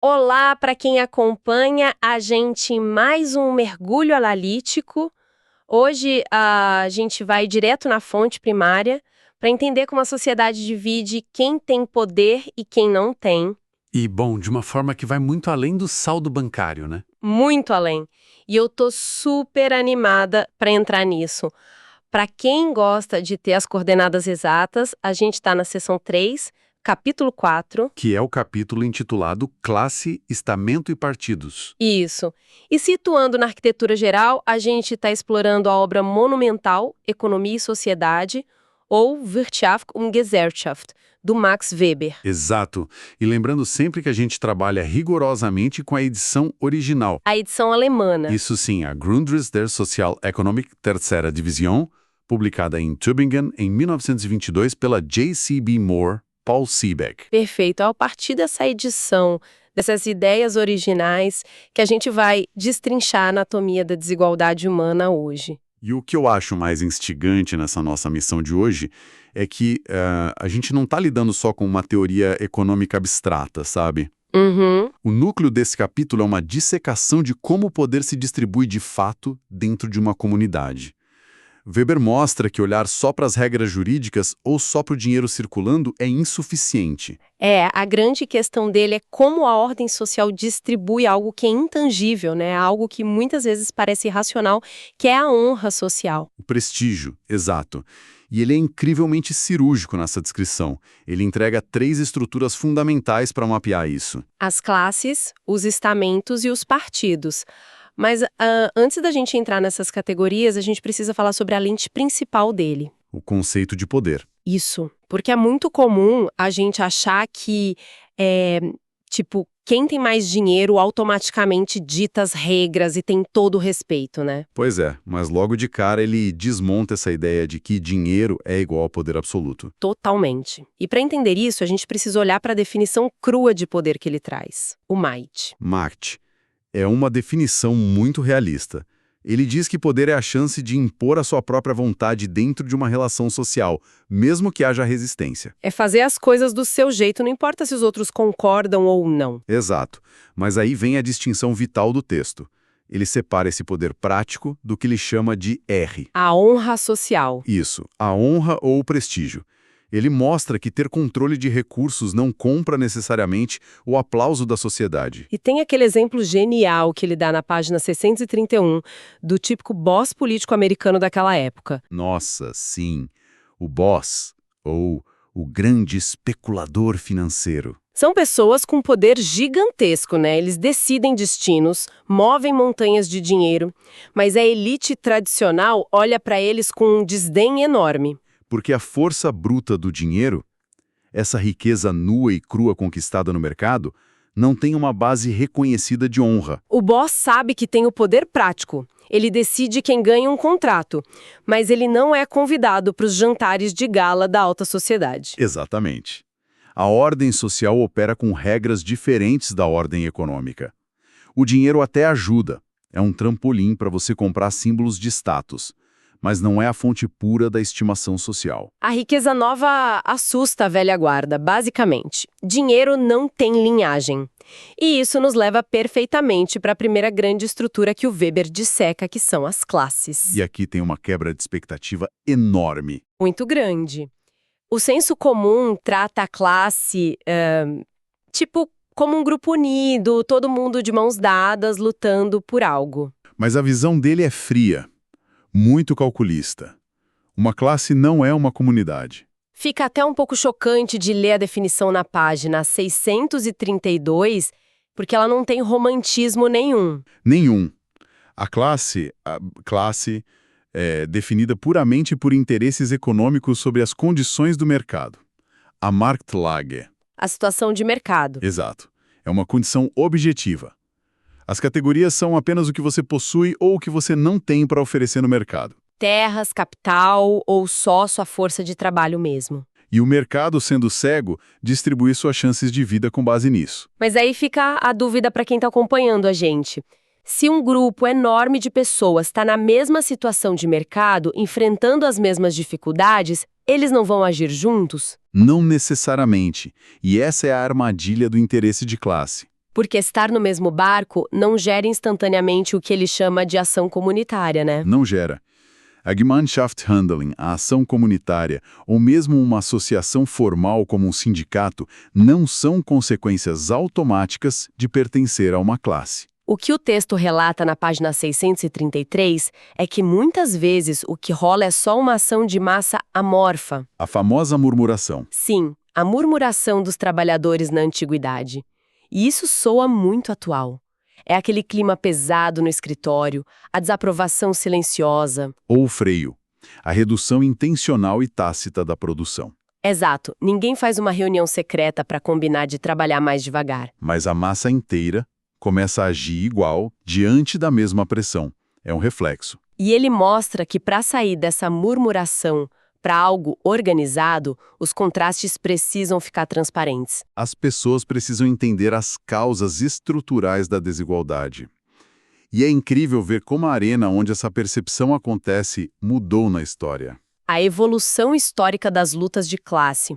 Olá para quem acompanha a gente em mais um mergulho analítico. Hoje a gente vai direto na fonte primária para entender como a sociedade divide quem tem poder e quem não tem, E, bom, de uma forma que vai muito além do saldo bancário, né? muito além. E eu tô super animada para entrar nisso. Para quem gosta de ter as coordenadas exatas, a gente está na seção 3, capítulo 4. Que é o capítulo intitulado Classe, Estamento e Partidos. Isso. E situando na arquitetura geral, a gente está explorando a obra monumental Economia e Sociedade, ou Wirtschaft und Gesellschaft, do Max Weber. Exato. E lembrando sempre que a gente trabalha rigorosamente com a edição original. A edição alemã. Isso sim, a Grundrisse der Sozialekonomik Terceira Division, publicada em Tübingen em 1922 pela J.C.B. Moore, Paul Siebeck. Perfeito. A partir dessa edição, dessas ideias originais, que a gente vai destrinchar a anatomia da desigualdade humana hoje. E o que eu acho mais instigante nessa nossa missão de hoje é que a gente não está lidando só com uma teoria econômica abstrata, sabe? Uhum. O núcleo desse capítulo é uma dissecação de como o poder se distribui de fato dentro de uma comunidade. Weber mostra que olhar só para as regras jurídicas ou só para o dinheiro circulando é insuficiente. A grande questão dele é como a ordem social distribui algo que é intangível, né? Algo que muitas vezes parece irracional, que é a honra social. O prestígio, exato. E ele é incrivelmente cirúrgico nessa descrição. Ele entrega 3 estruturas fundamentais para mapear isso. As classes, os estamentos e os partidos. Mas antes da gente entrar nessas categorias, a gente precisa falar sobre a lente principal dele. O conceito de poder. Isso, porque é muito comum a gente achar que, quem tem mais dinheiro automaticamente dita as regras e tem todo o respeito, né? Pois é, mas logo de cara ele desmonta essa ideia de que dinheiro é igual ao poder absoluto. Totalmente. E para entender isso, a gente precisa olhar para a definição crua de poder que ele traz, o Macht. Macht é uma definição muito realista. Ele diz que poder é a chance de impor a sua própria vontade dentro de uma relação social, mesmo que haja resistência. É fazer as coisas do seu jeito, não importa se os outros concordam ou não. Exato. Mas aí vem a distinção vital do texto. Ele separa esse poder prático do que ele chama de R. A honra social. Isso, a honra ou o prestígio. Ele mostra que ter controle de recursos não compra necessariamente o aplauso da sociedade. E tem aquele exemplo genial que ele dá na página 631, do típico boss político americano daquela época. Nossa, sim. O boss, ou o grande especulador financeiro. São pessoas com poder gigantesco, né? Eles decidem destinos, movem montanhas de dinheiro, mas a elite tradicional olha para eles com um desdém enorme. Porque a força bruta do dinheiro, essa riqueza nua e crua conquistada no mercado, não tem uma base reconhecida de honra. O boss sabe que tem o poder prático. Ele decide quem ganha um contrato, mas ele não é convidado para os jantares de gala da alta sociedade. Exatamente. A ordem social opera com regras diferentes da ordem econômica. O dinheiro até ajuda, é um trampolim para você comprar símbolos de status, mas não é a fonte pura da estimação social. A riqueza nova assusta a velha guarda, basicamente. Dinheiro não tem linhagem. E isso nos leva perfeitamente para a primeira grande estrutura que o Weber disseca, que são as classes. E aqui tem uma quebra de expectativa enorme. Muito grande. O senso comum trata a classe, como um grupo unido, todo mundo de mãos dadas, lutando por algo. Mas a visão dele é fria, muito calculista. Uma classe não é uma comunidade. Fica até um pouco chocante de ler a definição na página 632, porque ela não tem romantismo nenhum. Nenhum. A classe é definida puramente por interesses econômicos sobre as condições do mercado. A Marktlage. A situação de mercado. Exato. É uma condição objetiva. As categorias são apenas o que você possui ou o que você não tem para oferecer no mercado. Terras, capital ou só sua força de trabalho mesmo. E o mercado, sendo cego, distribui suas chances de vida com base nisso. Mas aí fica a dúvida para quem está acompanhando a gente. Se um grupo enorme de pessoas está na mesma situação de mercado, enfrentando as mesmas dificuldades, eles não vão agir juntos? Não necessariamente. E essa é a armadilha do interesse de classe. Porque estar no mesmo barco não gera instantaneamente o que ele chama de ação comunitária, né? Não gera. A Gemeinschaftshandling, a ação comunitária, ou mesmo uma associação formal como um sindicato, não são consequências automáticas de pertencer a uma classe. O que o texto relata na página 633 é que muitas vezes o que rola é só uma ação de massa amorfa. A famosa murmuração. Sim, a murmuração dos trabalhadores na antiguidade. E isso soa muito atual. É aquele clima pesado no escritório, a desaprovação silenciosa. Ou o freio, a redução intencional e tácita da produção. Exato, ninguém faz uma reunião secreta para combinar de trabalhar mais devagar. Mas a massa inteira começa a agir igual diante da mesma pressão. É um reflexo. E ele mostra que para sair dessa murmuração para algo organizado, os contrastes precisam ficar transparentes. As pessoas precisam entender as causas estruturais da desigualdade. E é incrível ver como a arena onde essa percepção acontece mudou na história. A evolução histórica das lutas de classe.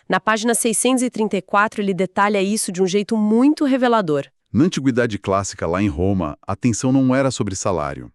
Na página 634, ele detalha isso de um jeito muito revelador. Na antiguidade clássica, lá em Roma, a tensão não era sobre salário.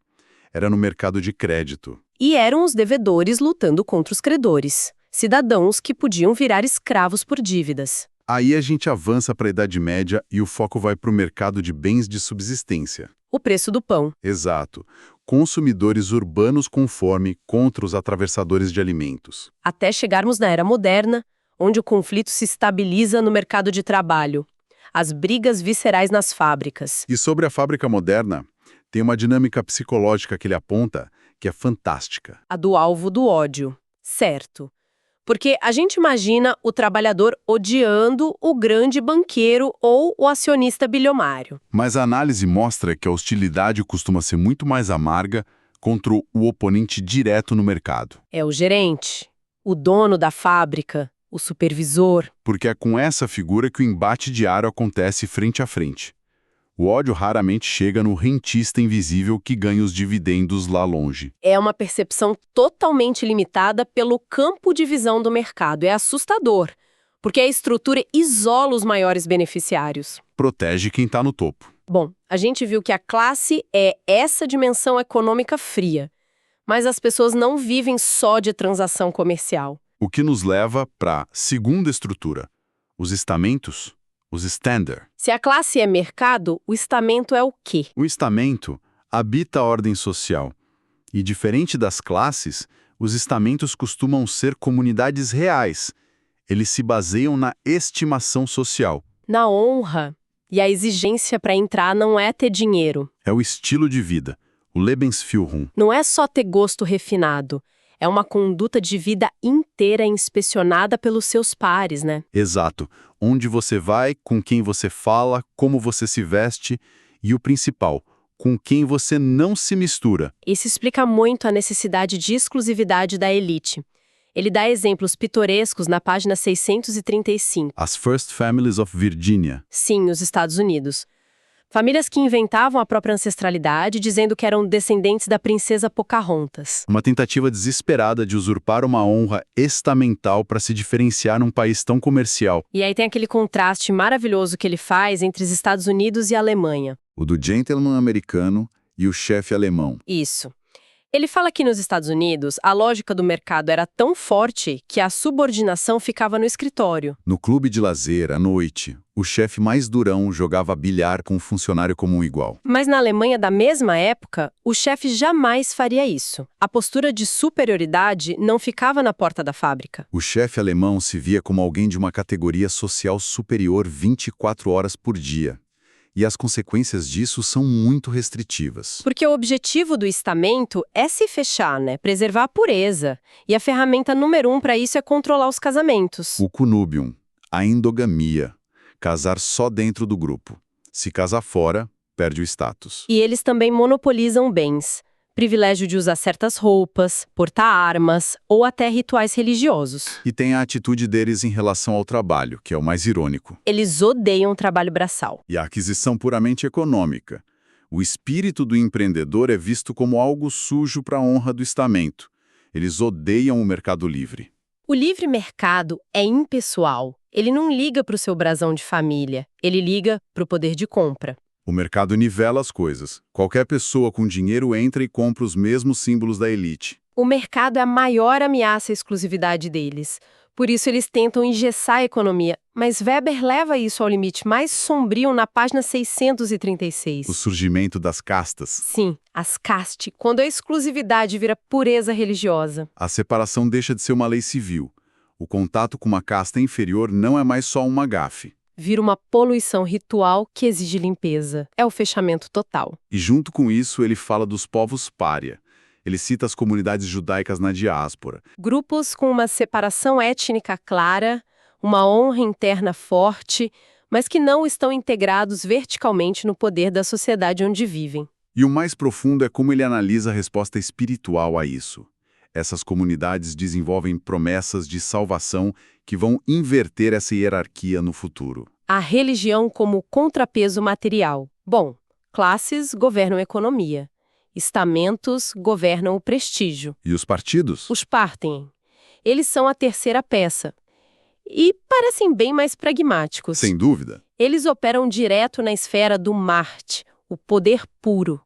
Era no mercado de crédito. E eram os devedores lutando contra os credores, cidadãos que podiam virar escravos por dívidas. Aí a gente avança para a Idade Média e o foco vai para o mercado de bens de subsistência. O preço do pão. Exato. Consumidores urbanos com fome contra os atravessadores de alimentos. Até chegarmos na Era Moderna, onde o conflito se estabiliza no mercado de trabalho. As brigas viscerais nas fábricas. E sobre a fábrica moderna, tem uma dinâmica psicológica que ele aponta que é fantástica. A do alvo do ódio. Certo. Porque a gente imagina o trabalhador odiando o grande banqueiro ou o acionista bilionário. Mas a análise mostra que a hostilidade costuma ser muito mais amarga contra o oponente direto no mercado. É o gerente, o dono da fábrica, o supervisor. Porque é com essa figura que o embate diário acontece frente a frente. O ódio raramente chega no rentista invisível que ganha os dividendos lá longe. É uma percepção totalmente limitada pelo campo de visão do mercado. É assustador, porque a estrutura isola os maiores beneficiários. Protege quem está no topo. Bom, a gente viu que a classe é essa dimensão econômica fria, mas as pessoas não vivem só de transação comercial. O que nos leva para a segunda estrutura, os estamentos. Os stander. Se a classe é mercado, o estamento é o quê? O estamento habita a ordem social. E, diferente das classes, os estamentos costumam ser comunidades reais. Eles se baseiam na estimação social. Na honra. E a exigência para entrar não é ter dinheiro. É o estilo de vida, o Lebensführung. Não é só ter gosto refinado. É uma conduta de vida inteira inspecionada pelos seus pares, né? Exato. Onde você vai, com quem você fala, como você se veste e, o principal, com quem você não se mistura. Isso explica muito a necessidade de exclusividade da elite. Ele dá exemplos pitorescos na página 635. As First Families of Virginia. Sim, os Estados Unidos. Famílias que inventavam a própria ancestralidade, dizendo que eram descendentes da princesa Pocahontas. Uma tentativa desesperada de usurpar uma honra estamental para se diferenciar num país tão comercial. E aí tem aquele contraste maravilhoso que ele faz entre os Estados Unidos e a Alemanha. O do gentleman americano e o chefe alemão. Isso. Ele fala que nos Estados Unidos, a lógica do mercado era tão forte que a subordinação ficava no escritório. No clube de lazer, à noite, o chefe mais durão jogava bilhar com um funcionário comum igual. Mas na Alemanha da mesma época, o chefe jamais faria isso. A postura de superioridade não ficava na porta da fábrica. O chefe alemão se via como alguém de uma categoria social superior 24 horas por dia. E as consequências disso são muito restritivas. Porque o objetivo do estamento é se fechar, né? Preservar a pureza. E a ferramenta número 1 para isso é controlar os casamentos. O connubium, a endogamia, casar só dentro do grupo. Se casar fora, perde o status. E eles também monopolizam bens. Privilégio de usar certas roupas, portar armas ou até rituais religiosos. E tem a atitude deles em relação ao trabalho, que é o mais irônico. Eles odeiam o trabalho braçal. E a aquisição puramente econômica. O espírito do empreendedor é visto como algo sujo para a honra do estamento. Eles odeiam o mercado livre. O livre mercado é impessoal. Ele não liga para o seu brasão de família, ele liga para o poder de compra. O mercado nivela as coisas. Qualquer pessoa com dinheiro entra e compra os mesmos símbolos da elite. O mercado é a maior ameaça à exclusividade deles. Por isso eles tentam engessar a economia. Mas Weber leva isso ao limite mais sombrio na página 636. O surgimento das castas. Sim, as caste, quando a exclusividade vira pureza religiosa. A separação deixa de ser uma lei civil. O contato com uma casta inferior não é mais só uma gafe. Vira uma poluição ritual que exige limpeza. É o fechamento total. E junto com isso ele fala dos povos pária. Ele cita as comunidades judaicas na diáspora. Grupos com uma separação étnica clara, uma honra interna forte, mas que não estão integrados verticalmente no poder da sociedade onde vivem. E o mais profundo é como ele analisa a resposta espiritual a isso. Essas comunidades desenvolvem promessas de salvação que vão inverter essa hierarquia no futuro. A religião como contrapeso material. Bom, classes governam a economia. Estamentos governam o prestígio. E os partidos? Os partem. Eles são a terceira peça. E parecem bem mais pragmáticos. Sem dúvida. Eles operam direto na esfera do Marte, o poder puro.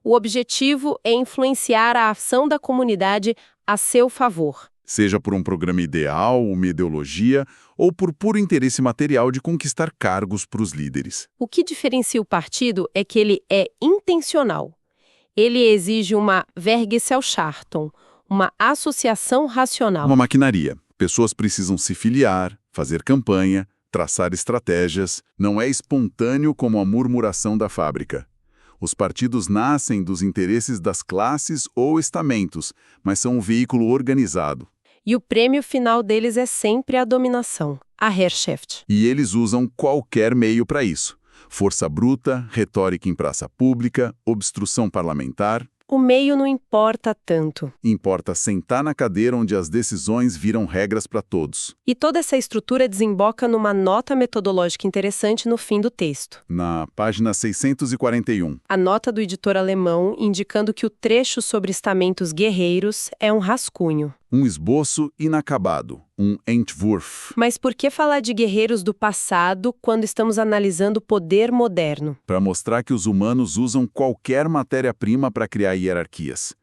O objetivo é influenciar a ação da comunidade a seu favor. Seja por um programa ideal, uma ideologia, ou por puro interesse material de conquistar cargos para os líderes. O que diferencia o partido é que ele é intencional. Ele exige uma Vergesellschaftung, uma associação racional. Uma maquinaria. Pessoas precisam se filiar, fazer campanha, traçar estratégias. Não é espontâneo como a murmuração da fábrica. Os partidos nascem dos interesses das classes ou estamentos, mas são um veículo organizado. E o prêmio final deles é sempre a dominação, a Herrschaft. E eles usam qualquer meio para isso. Força bruta, retórica em praça pública, obstrução parlamentar. O meio não importa tanto. Importa sentar na cadeira onde as decisões viram regras para todos. E toda essa estrutura desemboca numa nota metodológica interessante no fim do texto. Na página 641. A nota do editor alemão indicando que o trecho sobre estamentos guerreiros é um rascunho. Um esboço inacabado, um Entwurf. Mas por que falar de guerreiros do passado quando estamos analisando o poder moderno? Para mostrar que os humanos usam qualquer matéria-prima para criar hierarquias.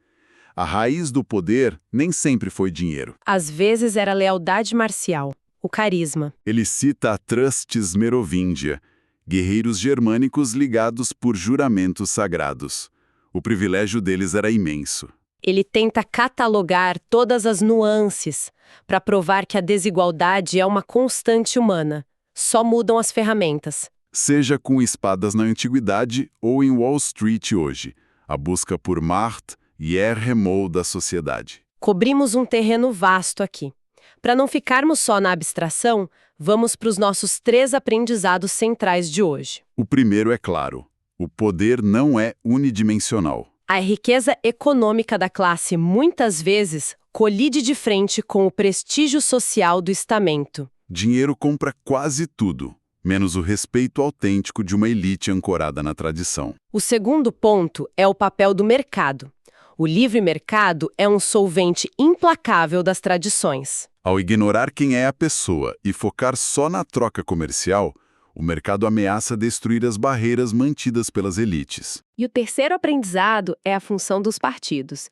A raiz do poder nem sempre foi dinheiro. Às vezes era a lealdade marcial, o carisma. Ele cita a Trustes Merovingia, guerreiros germânicos ligados por juramentos sagrados. O privilégio deles era imenso. Ele tenta catalogar todas as nuances para provar que a desigualdade é uma constante humana. Só mudam as ferramentas. Seja com espadas na antiguidade ou em Wall Street hoje, a busca por Macht e remou da sociedade. Cobrimos um terreno vasto aqui. Para não ficarmos só na abstração, vamos para os nossos 3 aprendizados centrais de hoje. O primeiro é claro: o poder não é unidimensional. A riqueza econômica da classe muitas vezes colide de frente com o prestígio social do estamento. Dinheiro compra quase tudo, menos o respeito autêntico de uma elite ancorada na tradição. O segundo ponto é o papel do mercado. O livre mercado é um solvente implacável das tradições. Ao ignorar quem é a pessoa e focar só na troca comercial, o mercado ameaça destruir as barreiras mantidas pelas elites. E o terceiro aprendizado é a função dos partidos.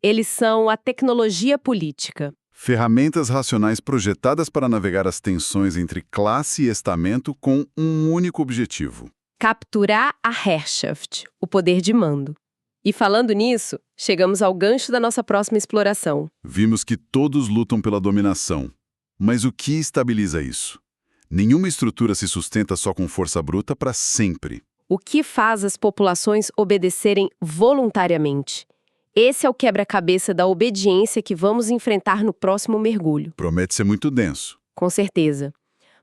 Eles são a tecnologia política. Ferramentas racionais projetadas para navegar as tensões entre classe e estamento com um único objetivo: capturar a Herrschaft, o poder de mando. E falando nisso, chegamos ao gancho da nossa próxima exploração. Vimos que todos lutam pela dominação. Mas o que estabiliza isso? Nenhuma estrutura se sustenta só com força bruta para sempre. O que faz as populações obedecerem voluntariamente? Esse é o quebra-cabeça da obediência que vamos enfrentar no próximo mergulho. Promete ser muito denso. Com certeza.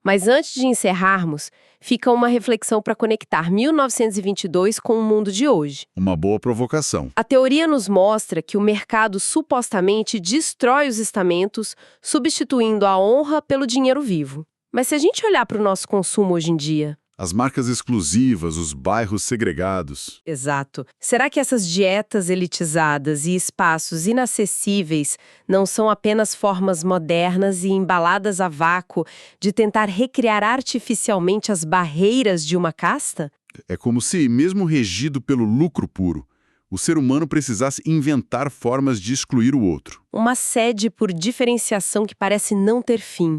Mas antes de encerrarmos, fica uma reflexão para conectar 1922 com o mundo de hoje. Uma boa provocação. A teoria nos mostra que o mercado supostamente destrói os estamentos, substituindo a honra pelo dinheiro vivo. Mas se a gente olhar para o nosso consumo hoje em dia... As marcas exclusivas, os bairros segregados. Exato. Será que essas dietas elitizadas e espaços inacessíveis não são apenas formas modernas e embaladas a vácuo de tentar recriar artificialmente as barreiras de uma casta? É como se, mesmo regido pelo lucro puro, o ser humano precisasse inventar formas de excluir o outro. Uma sede por diferenciação que parece não ter fim.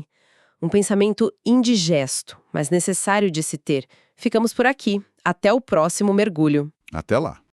Um pensamento indigesto, mas necessário de se ter. Ficamos por aqui. Até o próximo mergulho. Até lá.